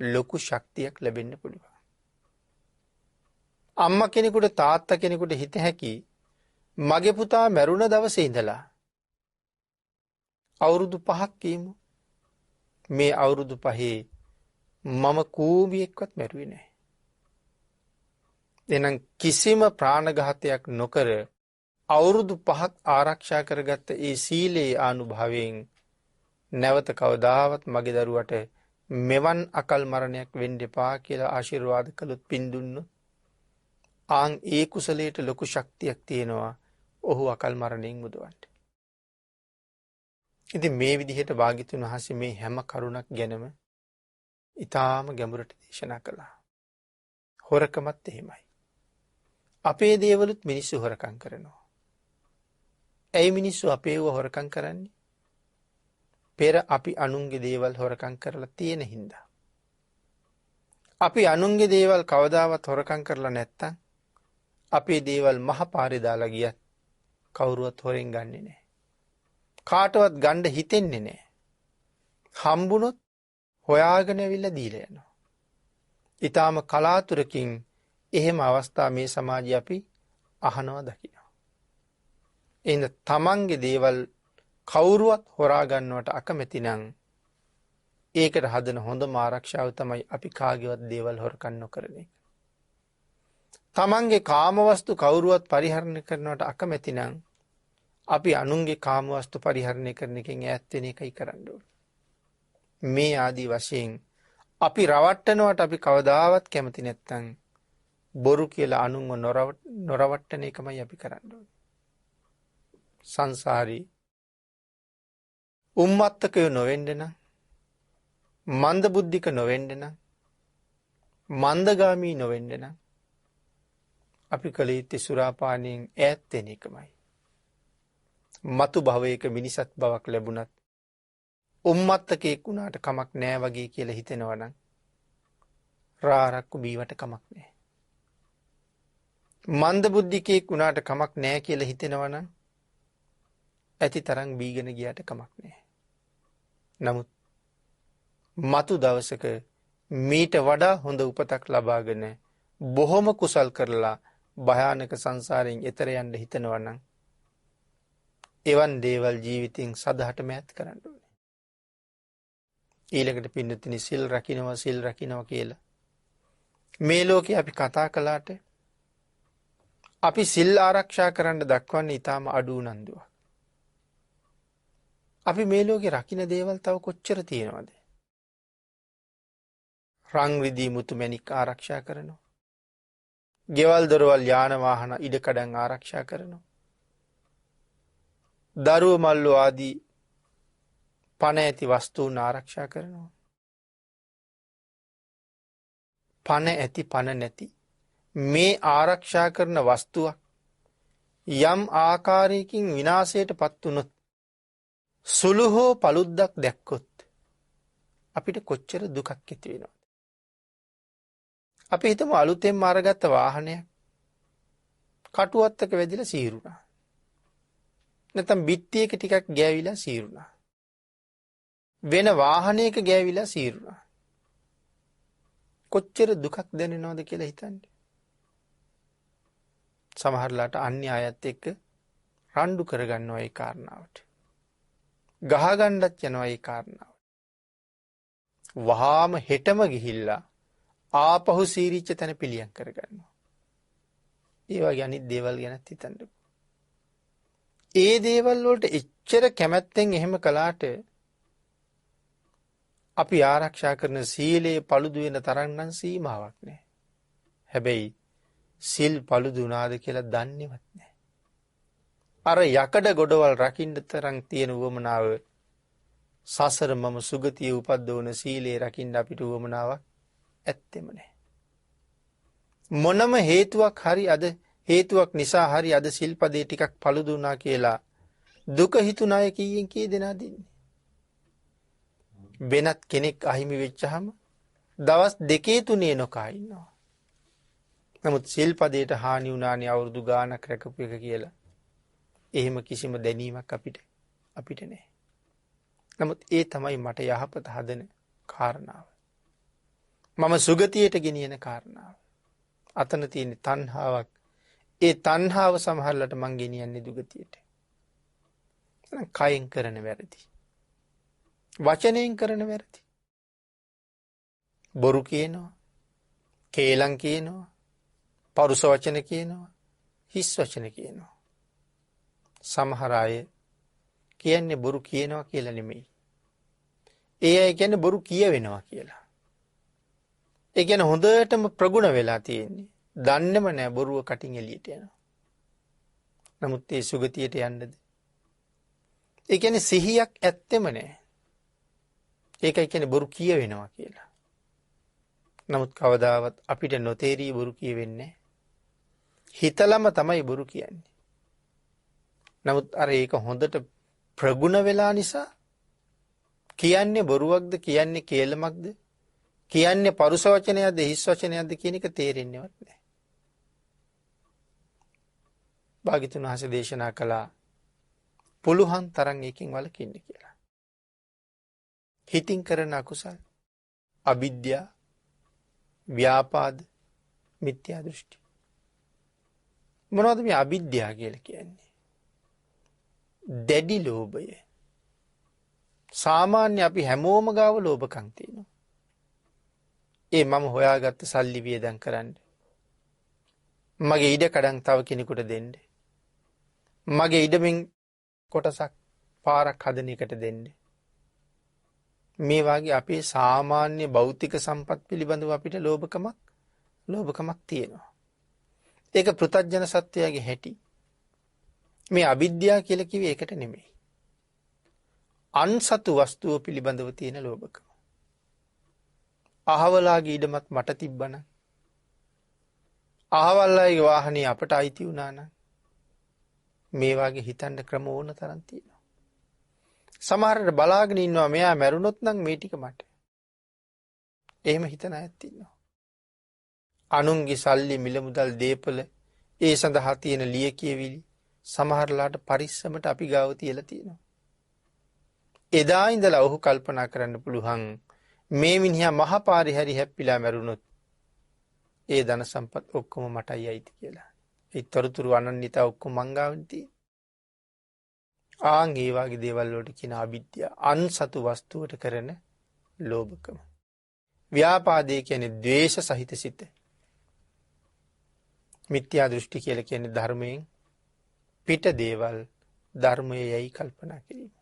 A: ලොකු ශක්තියක් ලැබෙන්න පුළුවන්. අම්මා කෙනෙකුට තාත්තා කෙනෙකුට හිත හැකි මගේ පුතා මැරුණ දවසේ ඉඳලා අවුරුදු 5ක් කියමු. මේ අවුරුදු 5 මම කූඹියෙක්වත් මැරුවේ නැහැ. එහෙනම් කිසිම ප්‍රාණඝාතයක් නොකර අවුරුදු 5ක් ආරක්ෂා කරගත්ත ඒ සීලේ ආනුභාවයෙන් නැවත කවදාවත් මගේ දරුවට මෙවන් අකල් මරණයක් වෙන්න එපා කියලා ආශිර්වාද කළොත් පින් දුන්නොත් ආන් ඒ කුසලයට ලොකු ශක්තියක් තියෙනවා ඔහු අකල් මරණයෙන් මුදවන්න. ඉතින් මේ විදිහට භාග්‍යතුන් වහන්සේ මේ හැම කරුණක් ගැනම ඊටාම ගැඹුරට දේශනා කළා. හොරකමත් එහෙමයි. අපේ දේවලුත් මිනිස්සු හොරකම් කරනවා. ඇයි මිනිස්සු අපේව හොරකම් කරන්නේ? පෙර අපි අනුන්ගේ දේවල් හොරකම් කරලා තියෙන හින්දා. අපි අනුන්ගේ දේවල් කවදාවත් හොරකම් කරලා නැත්තම් අපේ දේවල් මහ පාරේ දාලා ගියත් කවුරුවත් හොරෙන් ගන්නෙ නැහැ. කාටවත් ගන්න හිතෙන්නේ නැහැ. හම්බුනොත් හොයාගෙන ඇවිල්ලා දීලා යනවා. ඊටාම කලාතුරකින් එහෙම අවස්ථා මේ සමාජයේ අපි අහනවා දකිනවා. එහෙනම් තමන්ගේ දේවල් කවුරුවත් හොරා ගන්නවට අකමැති නම් ඒකට හදන හොඳම ආරක්ෂාව තමයි අපි කාගේවත් දේවල් හොරකම් නොකරන එක. තමන්ගේ කාමවස්තු කවුරුවත් පරිහරණය කරනවට අකමැති නම් අපි අනුන්ගේ කාමවස්තු පරිහරණය කරන එකෙන් ඈත් වෙන එකයි කරන්න ඕනේ. මේ ආදී වශයෙන් අපි රවට්ටනවට අපි කවදාවත් කැමති නැත්තම් බොරු කියලා අනුන්ව නොරවට්ටන එකමයි අපි කරන්න ඕනේ. සංසාරී උම්මත්තකයෝ නොවෙන්න නම්, මන්ද බුද්ධික නොවෙන්න නම්, මන්දගාමී නොවෙන්න නම් අපි කළ යුත්තේ සුරාපානයෙන් ඈත් වෙන එකමයි. මතු භවයක මිනිසත් බවක් ලැබුණත් උම්මත්තකෙක් වුණාට කමක් නෑ වගේ කියලා හිතෙනවා නම් රාරක්කු බීවට කමක් නෑ. මන්ද බුද්ධිකයෙක් වුණාට කමක් නෑ කියලා හිතෙනවා නම් ඇති තරම් බීගෙන ගියාට කමක් නෑ. නමුත් මතු දවසක මීට වඩා හොඳ උපතක් ලබාගෙන බොහොම කුසල් කරලා භයානක සංසාරයෙන් එතර යන්න හිතනවා නම් එවන් දේවල් ජීවිතින් සදහට මෑත් කරන්න ඕනේ. ඊළඟට පින්නතිනි සිල් රකින්නවා කියලා මේ ලෝකේ අපි කතා කළාට අපි සිල් ආරක්ෂා කරන්න දක්වන්නේ ඊටාම අඩු උනන්දුවක්. අපි මේ ලෝකේ රකින්න දේවල් තව කොච්චර තියෙනවද? රන් රිදී මුතු මැණික් ආරක්ෂා කරනවා. ගෙවල් දොරවල් යාන වාහන ඉඩකඩම් ආරක්ෂා කරනවා. දරුව මල්ලු ආදී පණ ඇති වස්තුන් ආරක්ෂා කරනවා. පණ ඇති පණ නැති මේ ආරක්ෂා කරන වස්තුවක් යම් ආකාරයකින් විනාශයට පත් වුනොත් සුළු හෝ පළුද්දක් දැක්කොත් අපිට කොච්චර දුකක් ඇති වෙනවද? අපි හිතමු අලුතෙන් අරගත්ත වාහනයක් කටුවත්තක වැදිලා සීරුණා. නැත්නම් බිත්තියක ටිකක් ගෑවිලා සීරුණා. වෙන වාහනයක ගෑවිලා සීරුණා. කොච්චර දුකක් දැනෙනවද කියලා හිතන්න. සමහරලාට අන්‍ය අයත් එක්ක රණ්ඩු කරගන්නවා ඒ කාරණාවට. ගහගන්නත් යනවා ඒ කාරණාවට. වහාම හෙටම ගිහිල්ලා ආපහු සීරිච්ච තැන පිළියම් කරගන්නවා. ඒ වගේ අනිත් දේවල් ගැනත් හිතන්නකෝ. ඒ දේවල් වලට එච්චර කැමැත්තෙන් එහෙම කළාට අපි ආරක්ෂා කරන සීලයේ paludu වෙන තරම් නම් සීමාවක් නැහැ. හැබැයි සිල් paludu වුණාද කියලා දන්නේවත් නැහැ. අර යකඩ ගොඩවල් රකින්න තරම් තියෙන උවමනාව සසර මම සුගතිය උපද්දවන සීලේ රකින්න අපිට උවමනාවක් ඇත්තෙම නැහැ. මොනම හේතුවක් නිසා හරි අද සිල්පදේ ටිකක් paludu වුණා කියලා දුක හිතුන අය කීයෙන් කී දෙනා දින්නේ. වෙනත් කෙනෙක් අහිමි වෙච්චහම දවස් 2-3 නොකා ඉන්නවා. නමුත් සිල්පදයට හානි වුණානේ අවුරුදු ගාණක් රැකපු එක කියලා. එහෙම කිසිම දැනීමක් අපිට නැහැ. නමුත් ඒ තමයි මට යහපත හදන කාරණාව. මම සුගතියට ගෙනියන කාරණාව. අතන තියෙන තණ්හාවක්. ඒ තණ්හාව සමහරලට මං ගෙනියන්නේ දුගතියට. කයෙන් කරන වැරදි. වචනයෙන් කරන වැරදි. බොරු කියනවා, කේලම් කියනවා, පරුස වචන කියනවා, හිස් වචන කියනවා. සමහර අය කියන්නේ බොරු කියනවා කියලා නෙමෙයි. ඒ අය කියන්නේ බොරු කියවෙනවා කියලා. ඒ කියන්නේ හොඳටම ප්‍රගුණ වෙලා තියෙන්නේ. දන්නේම නැහැ බොරුව කටින් එළියට යනවා. නමුත් ඒ සුගතියට යන්නද? ඒ කියන්නේ සිහියක් ඇත්තෙම නැහැ. ඒකයි කියන්නේ බොරු කියවෙනවා කියලා. නමුත් කවදාවත් අපිට නොතේරී බොරු කියවෙන්නේ හිතලම තමයි බොරු කියන්නේ. නමුත් අර ඒක හොඳට ප්‍රගුණ වෙලා නිසා කියන්නේ බොරුවක්ද කියන්නේ කේලමක්ද කියන්නේ පරුස වචනයක්ද හිස් වචනයක්ද කියන එක තේරෙන්නේවත් නැහැ. භාග්‍යතුන් වහන්සේ දේශනා කළා පුළුවන් තරම් එකකින් වළකින්න කියලා. හිතින් කරන අකුසල්, අවිද්‍යාව, ව්‍යාපාද, මිත්‍යා දෘෂ්ටි. මොනවද මේ අවිද්‍යාව කියලා කියන්නේ? දැඩි ලෝභය. සාමාන්‍ය අපි හැමෝම ගාව ලෝභකම් තියෙනවා. ඒ මම හොයාගත්ත සල්ලි වියදම් කරන්න. මගේ ඉඩ කඩන් තව කෙනෙකුට දෙන්න. මගේ ඉඩමින් කොටසක් පාරක් හදන එකට දෙන්නේ. මේ වගේ අපේ සාමාන්‍ය භෞතික සම්පත් පිළිබඳව අපිට ලෝභකමක් තියෙනවා. ඒක පෘථග්ජන සත්වයාගේ හැටි. මේ අවිද්‍යාව කියලා කිව්වේ ඒකට නෙමෙයි. අන්සතු වස්තුව පිළිබඳව තියෙන ලෝභකම. අහවලාගේ ඉඩමත් මට තිබ්බනම්, අහවල්ලාගේ වාහනේ අපට අයිති වුණා නම්, මේ වගේ හිතන්න ක්‍රම ඕන තරම් තියෙනවා. සමහරට බලාගෙන ඉන්නවා මෙයා මැරුණොත් නම් මේ ටික මට. එහෙම හිතන අයත් ඉන්නවා. අනුන්ගේ සල්ලි මිල මුදල් දීපල ඒ සඳහා තියෙන ලියකියවිලි සමහරලාට පරිස්සමට අපි ගාව තියලා තියෙනවා. එදා ඉඳලා ඔහු කල්පනා කරන්න පුළුවන් මේ මිනිහා මහපාරි හැරි හැප්පිලා මැරුණොත් ඒ ධන සම්පත් ඔක්කොම මටයි අයිති කියලා. ඒ තොරතුරු අනන්‍යතා ඔක්කොම මං ගාවෙන් තියෙනවා. ආන් ඒ වගේ දේවල් වලට කියන අවිද්‍යාව, අන්සතු වස්තුවට කරන ලෝභකම. ව්‍යාපාදේ කියන්නේ ද්වේෂ සහිත සිත. මිත්‍යා දෘෂ්ටි කියලා කියන්නේ ධර්මයෙන් පිට දේවල් ධර්මයේ යයි කල්පනා කිරීම.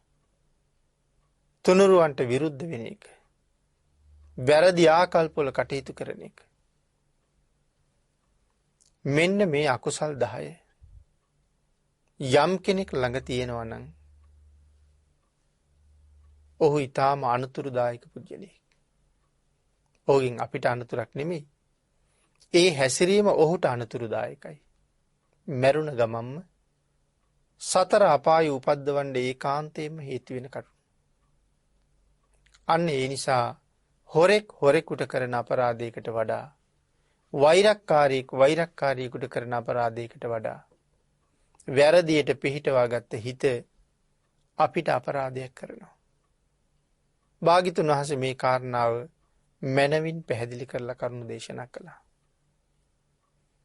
A: තුනුරුවන්ට විරුද්ධ වෙන එක. වැරදි ආකල්පවල කටයුතු කරන එක. මෙන්න මේ අකුසල් 10 යම් කෙනෙක් ළඟ තියෙනවා නම් ඔහු ඊටාම අනුතුරුදායක පුද්ගලෙක්. ඔහුගෙන් අපිට අනුතුරක් නෙමෙයි. ඒ හැසිරීම ඔහුට අනුතුරුදායකයි. මරුණ ගමම්ම සතර අපාය උපද්දවන්න ඒකාන්තයෙන්ම හේතු වෙන කරුණ. අන්න ඒ නිසා හොරෙකුට කරන අපරාධයකට වඩා වෛරක්කාරයෙකුට කරන අපරාධයකට වඩා වැරදියට පිහිටවා ගත්ත හිත අපිට අපරාධයක් කරනවා. භාග්‍යතුන් වහන්සේ මේ කාරණාව මනවින් පැහැදිලි කරලා කරුණු දේශනා කළා.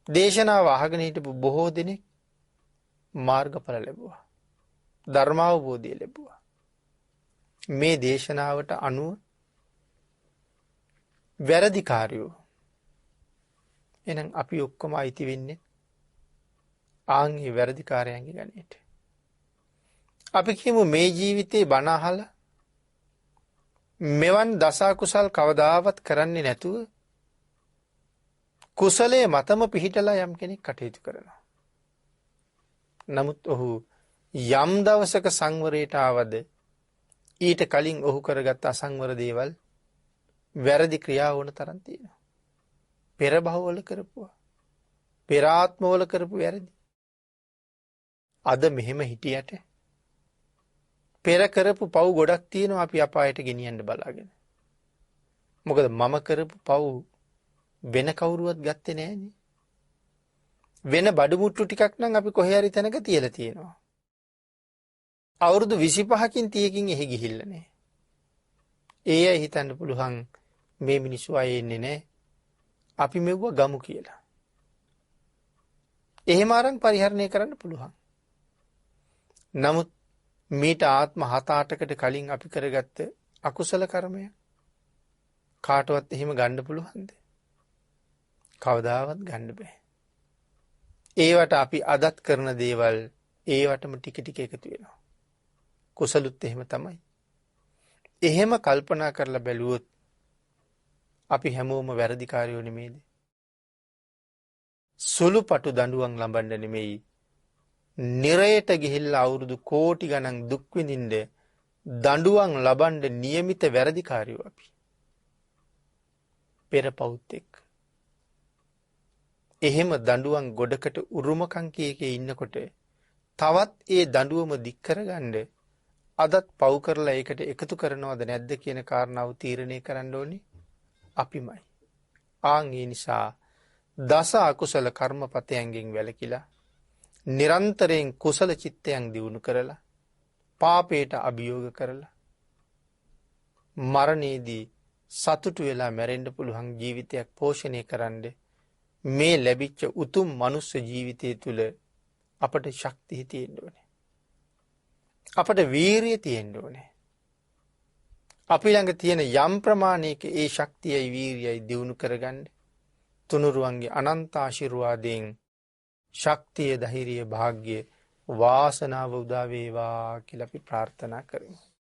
A: දේශනාව අහගෙන හිටපු බොහෝ දෙනෙක් මාර්ගඵල ලැබුවා. ධර්මාවබෝධය ලැබුවා. මේ දේශනාවට අනුව වැරදිකාරයෝ එහෙනම් අපි ඔක්කොම අයිති වෙන්නේ ආන්ගේ වැරදිකාරයන්ගේ ගණයට. අපි කියමු මේ ජීවිතේ බණ අහලා මෙවන් දසකුසල් කවදාවත් කරන්නේ නැතුව කුසලයේ මතම පිහිටලා යම් කෙනෙක් කටයුතු කරනවා. නමුත් ඔහු යම් දවසක සංවරයට ආවද ඊට කලින් ඔහු කරගත් අසංවර දේවල් වැරදි ක්‍රියා වුණ තරම් තියෙනවා. පෙර භවවල කරපුවා. පෙර ආත්මවල කරපු වැරදි. අද මෙහෙම හිටියට පෙර කරපු පව් ගොඩක් තියෙනවා අපි අපායට ගෙනියන්න බලාගෙන. මොකද මම කරපු පව් වෙන කවුරුවත් ගත්තේ නෑනේ. වෙන බඩමුට්ටු ටිකක් නම් අපි කොහේ හරි තැනක තියලා තියෙනවා. අවුරුදු 25කින් 30කින් එහි ගිහිල්ලා නෑ. ඒ අය හිතන්න පුළුවන් මේ මිනිස්සු අය එන්නේ නෑ. අපි මෙව්ව ගමු කියලා. එහෙම අරන් පරිහරණය කරන්න පුළුවන්. නමුත් මීට ආත්ම 7-8කට කලින් අපි කරගත්ත අකුසල කර්මය කාටවත් එහෙම ගන්න පුළුවන්ද? කවදාවත් ගන්න බෑ. ඒවට අපි අදත් කරන දේවල් ඒවටම ටික ටික එකතු වෙනවා. කුසලුත් එහෙම තමයි. එහෙම කල්පනා කරලා බැලුවොත් අපි හැමෝම වැරදිකාරයෝ නෙමේද? සුළුපටු දඬුවම් ලබන්න නෙමෙයි නිරයට ගිහිල්ලා අවුරුදු කෝටි ගණන් දුක් විඳින්න දඬුවම් ලබන්න નિયમિત වැරදිකාරයෝ අපි. පෙරපෞත් එක්ක. එහෙම දඬුවම් ගොඩකට උරුමකම් කීකේ ඉන්නකොට තවත් ඒ දඬුවම දික් කරගන්න අදත් පව් කරලා ඒකට එකතු කරනවද නැද්ද කියන කාරණාව තීරණය කරන්න ඕනේ අපිමයි. ආන් ඒ නිසා දස අකුසල කර්මපතයන්ගෙන් වැළකීලා නිරන්තරයෙන් කුසල චිත්තයන් දියුණු කරලා පාපයට අභියෝග කරලා මරණයේදී සතුටු වෙලා මැරෙන්න පුළුවන් ජීවිතයක් පෝෂණය කරන්න මේ ලැබිච්ච උතුම් මනුස්ස ජීවිතය තුළ අපට ශක්තිය තියෙන්න ඕනේ. අපට වීරිය තියෙන්න ඕනේ. අපි ළඟ තියෙන යම් ප්‍රමාණයක ඒ ශක්තියයි වීරියයි දියුණු කරගන්න තුනුරුවන්ගේ අනන්ත ආශිර්වාදයෙන් ශක්තිය ධෛර්යය භාග්‍ය වාසනාව උදා වේවා කියලා අපි ප්‍රාර්ථනා කරමු.